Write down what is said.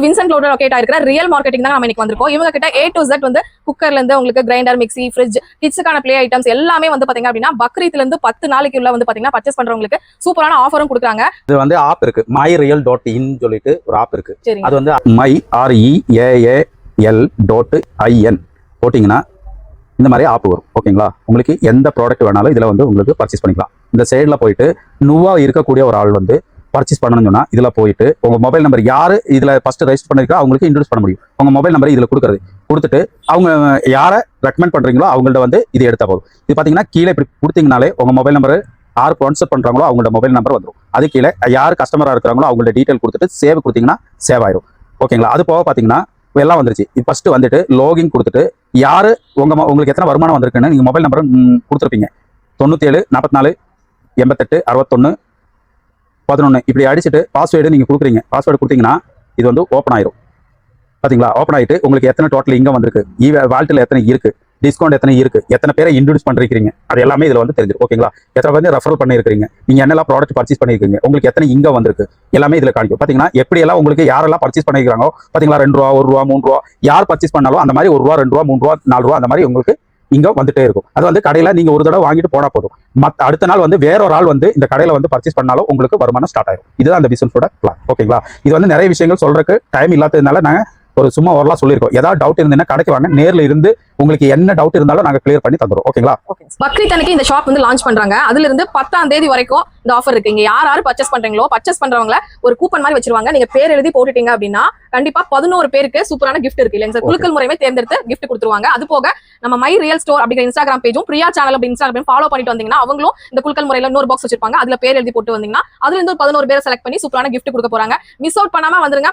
Vincent ரோட்ல locate ஆயிருக்கிற real marketing தான் நம்ம இன்னைக்கு வந்திருக்கோம். இவங்க கிட்ட A to Z வந்து குக்கர்ல இருந்து உங்களுக்கு கிரைண்டர், மிக்ஸி, ஃப்ரிட்ஜ், கிட்ஸுக்கான பிளே ஐட்டம்ஸ் எல்லாமே வந்து பாத்தீங்க அப்படின்னா பக்ரீத்ல இருந்து 10 நாளைக்கு உள்ள வந்து பாத்தீங்கன்னா பர்ச்சேஸ் பண்றவங்களுக்கு சூப்பரான ஆஃபரும் கொடுக்குறாங்க. இது வந்து ஆப் இருக்கு, myreal.in சொல்லிட்டு ஒரு ஆப் இருக்கு. சரிங்க. அது வந்து myreal.in போட்டிங்கன்னா இந்த மாதிரி ஆப் வரும். ஓகேங்களா? உங்களுக்கு எந்த ப்ராடக்ட் வேணாலும் இதுல வந்து உங்களுக்கு பர்ச்சேஸ் பண்ணிக்கலாம். இந்த சைடில் போயிட்டு நுவா இருக்கக்கூடிய ஒரு ஆள் வந்து பர்ச்சேஸ் பண்ணணும்னு சொன்னா இதுல போயிட்டு உங்க மொபைல் நம்பர் யாரு இதுல ஃபர்ஸ்ட் ரெஜிஸ்டர் பண்ணிருக்கா அவங்களுக்கு இன்ட்ரோடியூஸ் பண்ண முடியும். உங்க மொபைல் நம்பர் இதுல கொடுத்துட்டு அவங்க யாரை ரெக்கமெண்ட் பண்றீங்களோ அவங்கள்ட்ட வந்து இது எடுத்தா போதும். இது பாத்தீங்கன்னா கீழே இப்படி கொடுத்தீங்கனாலே உங்க மொபைல் நம்பர் யார் ட்ரான்ஸ்ஃபர் பண்றாங்களோ அவங்களோட மொபைல் நம்பர் வந்துடும். அது கீழே யார் கஸ்டமரா இருக்கிறாங்களோ அவங்களோட டீடைல் கொடுத்துட்டு சேவ் கொடுத்தீங்கன்னா சேவ் ஆயிடும். ஓகேங்களா? அது போக பாத்தீங்கன்னா எல்லாம் வந்துருச்சு. இது ஃபர்ஸ்ட் வந்துட்டு லாகின் கொடுத்துட்டு யாரு உங்களுக்கு எத்தனை வருமானம் வந்திருக்குன்னு நீங்க மொபைல் நம்பர் கொடுத்துருப்பீங்க. 97 44 88 61 11 இப்படி அடிச்சுட்டு பாஸ்வேர்டு நீங்க கொடுக்குறீங்க. பாஸ்வேர்டு கொடுத்தீங்கன்னா இது வந்து ஓப்பன் ஆயிரும். பாத்தீங்களா? ஓப்பன் ஆயிட்டு உங்களுக்கு எத்தனை டோட்டல் இன்கம் வந்திருக்கு, வால்ட்டில் எத்தனை இருக்கு, டிஸ்கவுண்ட் எத்தனை இருக்கு, எத்தனை பேரை இன்ட்ரோடியூஸ் பண்ணிருக்கீங்க, அது எல்லாமே இதுல வந்து தெரிஞ்சிடும். ஓகேங்களா? எத்தனை பேர் ரெஃபர் பண்ணிருக்கீங்க, நீங்க என்னெல்லாம் ப்ராடக்ட் பர்ச்சேஸ் பண்ணிருக்கீங்க, உங்களுக்கு எத்தனை இன்கம் வந்திருக்கு எல்லாமே இதுல காணிக்கும். பாத்தீங்கன்னா எப்படி எல்லாம் உங்களுக்கு யாரெல்லாம் பர்ச்சேஸ் பண்ணிருக்காங்களோ பாத்தீங்களா, 2 ரூபா 1 ரூபா 3 ரூபா யார் பர்ச்சேஸ் பண்ணாலும் அந்த மாதிரி 1 ரூபா 2 ரூபா 3 ரூபா 4 ரூபா அந்த மாதிரி உங்களுக்கு இங்க வந்துட்டே இருக்கும். அது வந்து கடையில நீங்க ஒரு தடவை வாங்கிட்டு போனா போதும், அடுத்த நாள் வந்து வேற ஒரு ஆள் வந்து இந்த கடையில வந்து பர்ச்சேஸ் பண்ணாலும் உங்களுக்கு வருமானம் ஸ்டார்ட் ஆயிடும். இதுதான் அந்த பிசினஸோட பிளான். ஓகேங்களா? இது வந்து நிறைய விஷயங்கள் சொல்றதுக்கு டைம் இல்லாததுனால நாங்க ஒரு சும்மா ஓரளவு சொல்லியிருக்கோம். ஏதாவது டவுட் இருந்ததுன்னா கடைக்கு வாங்க, நேர்ல இருந்து உங்களுக்கு என்ன டவுட் இருந்தாலும் நாங்க கிளியர் பண்ணி தந்துரும். ஓகேங்களா? பக்ரீத் அன்னைக்கு இந்த ஷாப் வந்து லான்ச் பண்றாங்க. அதுல இருந்து 10ஆம் தேதி வரைக்கும் இந்த ஆஃபர் இருக்கு. இங்க யார் பர்ச்சேஸ் பண்றீங்களோ பர்ச்சேஸ் பண்றவங்க ஒரு கூப்பன் மாதிரி வச்சிருவாங்க. நீங்க பேர் எழுதி போட்டுட்டீங்க அப்படின்னா கண்டிப்பா 11 பேருக்கு சூப்பரான கிஃப்ட் இருக்கு இல்லைங்க சார்? குலுக்கல் முறையுமே தேர்ந்தெடுத்து கிஃப்ட் கொடுத்துருவாங்க. அது போக நம்ம மை ரியல் ஸ்டோர் அப்படிங்கிற இன்ஸ்டாகிராம் பேஜும் பிரியா சேனல் அப்படி இன்ஸ்டாகிராம் ஃபாலோ பண்ணிட்டு வந்தீங்கன்னா அவங்களும் இந்த குலுக்கல் முறையில இன்னொரு பாக்ஸ் வச்சிருப்பாங்க. அதுல பேர் எழுதி போட்டு வந்தீங்கன்னா அதுல இருந்து 11 பேரை செலக்ட் பண்ணி சூப்பரான கிஃப்ட் கொடுக்க போறாங்க. மிஸ் அவுட் பண்ணாம வந்துருங்க.